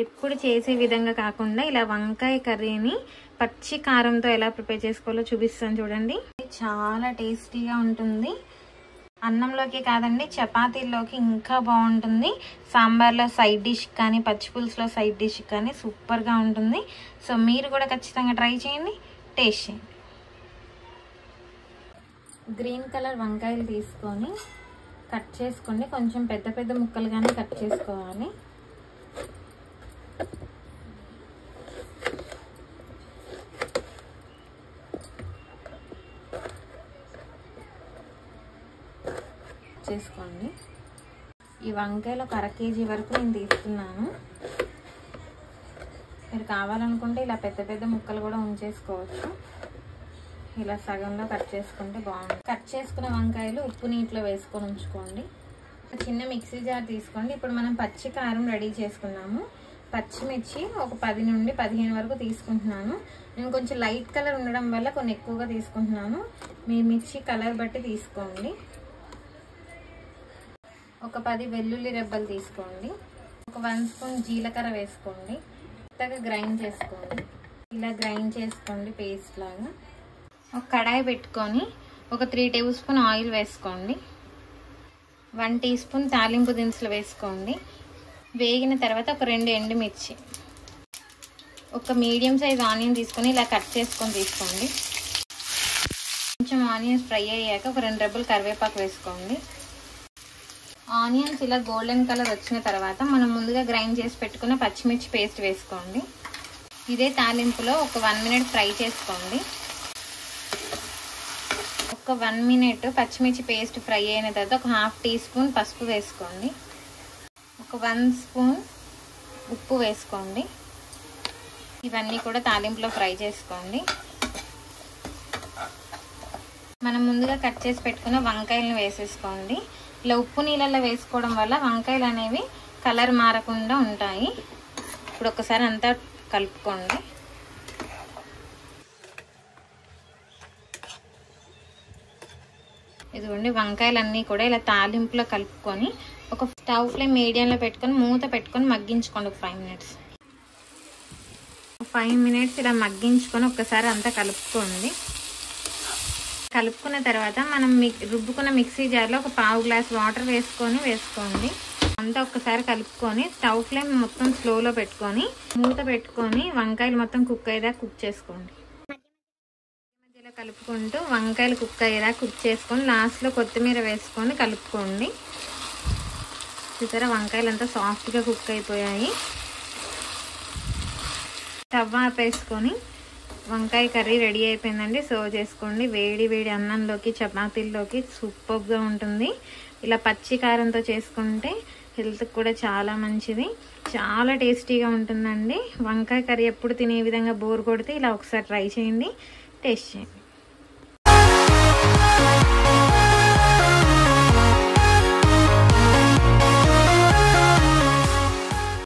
ఎప్పుడు చేసే విధంగా కాకుండా ఇలా వంకాయ కర్రీని పచ్చి కారంతో ఎలా ప్రిపేర్ చేసుకోవాలో చూపిస్తాను చూడండి. చాలా టేస్టీగా ఉంటుంది. అన్నంలోకి కాదండి, చపాతీల్లోకి ఇంకా బాగుంటుంది. సాంబార్లో సైడ్ డిష్ కానీ, పచ్చి పులుసులో సైడ్ డిష్ కానీ సూపర్గా ఉంటుంది. సో మీరు కూడా ఖచ్చితంగా ట్రై చేయండి, టేస్ట్ చేయండి. గ్రీన్ కలర్ వంకాయలు తీసుకొని కట్ చేసుకోండి. కొంచెం పెద్ద పెద్ద ముక్కలుగానే కట్ చేసుకోవాలి. చేసుకోండి. ఈ వంకాయలు ఒక 1/2 kg వరకు నేను తీసుకున్నాను. మీరు కావాలనుకుంటే ఇలా పెద్ద పెద్ద ముక్కలు కూడా ఉంచేసుకోవచ్చు. ఇలా సగంలో కట్ చేసుకుంటే బాగుంటుంది. కట్ చేసుకున్న వంకాయలు ఉప్పు నీటిలో వేసుకొని ఉంచుకోండి. చిన్న మిక్సీ జార్ తీసుకోండి. ఇప్పుడు మనం పచ్చి కారం రెడీ చేసుకున్నాము. పచ్చిమిర్చి ఒక 10 నుండి 15 వరకు తీసుకుంటున్నాను. నేను కొంచెం లైట్ కలర్ ఉండడం వల్ల కొన్ని ఎక్కువగా తీసుకుంటున్నాను. మీ మిర్చి కలర్ బట్టి తీసుకోండి. ఒక 10 వెల్లుల్లి రెబ్బలు తీసుకోండి. ఒక 1 స్పూన్ జీలకర్ర వేసుకోండి. మెత్తగా గ్రైండ్ చేసుకోండి. ఇలా గ్రైండ్ చేసుకోండి పేస్ట్ లాగా. ఒక కడాయి పెట్టుకొని ఒక 3 టేబుల్ స్పూన్ ఆయిల్ వేసుకోండి. 1 టీ స్పూన్ తాలింపు దినుసులు వేసుకోండి. వేగిన తర్వాత ఒక 2 ఎండుమిర్చి, ఒక మీడియం సైజ్ ఆనియన్ తీసుకొని ఇలా కట్ చేసుకొని తీసుకోండి. కొంచెం ఆనియన్స్ ఫ్రై అయ్యాక ఒక 2 రెబ్బలు కరివేపాకు వేసుకోండి. ఆనియన్స్ ఇలా గోల్డెన్ కలర్ వచ్చిన తర్వాత మనం ముందుగా గ్రైండ్ చేసి పెట్టుకున్న పచ్చిమిర్చి పేస్ట్ వేసుకోండి. ఇదే తాలింపులో ఒక 1 మినిట్ ఫ్రై చేసుకోండి. ఒక 1 మినిట్ పచ్చిమిర్చి పేస్ట్ ఫ్రై అయిన తర్వాత ఒక 1/2 టీ స్పూన్ పసుపు వేసుకోండి. ఒక 1 స్పూన్ ఉప్పు వేసుకోండి. ఇవన్నీ కూడా తాలింపులో ఫ్రై చేసుకోండి. మనం ముందుగా కట్ చేసి పెట్టుకున్న వంకాయలను వేసేసుకోండి. ఇలా ఉప్పు నీళ్ళల్లో వేసుకోవడం వల్ల వంకాయలు అనేవి కలర్ మారకుండా ఉంటాయి. ఇప్పుడు ఒకసారి అంతా కలుపుకోండి. ఇదిగోండి వంకాయలన్నీ కూడా ఇలా తాలింపులో కలుపుకొని ఒక స్టవ్ ఫ్లేమ్ మీడియంలో పెట్టుకొని మూత పెట్టుకొని మగ్గించుకోండి. ఒక 5 మినిట్స్. 5 మినిట్స్ ఇలా మగ్గించుకొని ఒక్కసారి అంతా కలుపుకోండి. కలుపుకున్న తర్వాత మనం రుబ్బుకున్న మిక్సీ జార్లో ఒక 1/2 గ్లాస్ వాటర్ వేసుకోండి. అంతా ఒక్కసారి కలుపుకొని స్టవ్ ఫ్లేమ్ మొత్తం స్లోలో పెట్టుకొని మూత పెట్టుకొని వంకాయలు మొత్తం కుక్ అయ్యేదాకా కుక్ చేసుకోండి. మధ్యలో కలుపుకుంటూ వంకాయలు కుక్ అయ్యేదాకా కుక్ చేసుకొని లాస్ట్లో కొత్తిమీర వేసుకొని కలుపుకోండి. చూసారా వంకాయలు అంతా సాఫ్ట్గా కుక్ అయిపోయాయి. స్టవ్ ఆపేసుకొని వంకాయ కర్రీ రెడీ అయిపోయిందండి. సర్వ్ చేసుకోండి. వేడి వేడి అన్నంలోకి చపాతీల్లోకి సూపర్గా ఉంటుంది. ఇలా పచ్చి కారంతో చేసుకుంటే హెల్త్కి కూడా చాలా మంచిది. చాలా టేస్టీగా ఉంటుందండి. వంకాయ కర్రీ ఎప్పుడు తినే విధంగా బోర్ కొడితే ఇలా ఒకసారి ట్రై చేయండి, టేస్ట్ చేయండి.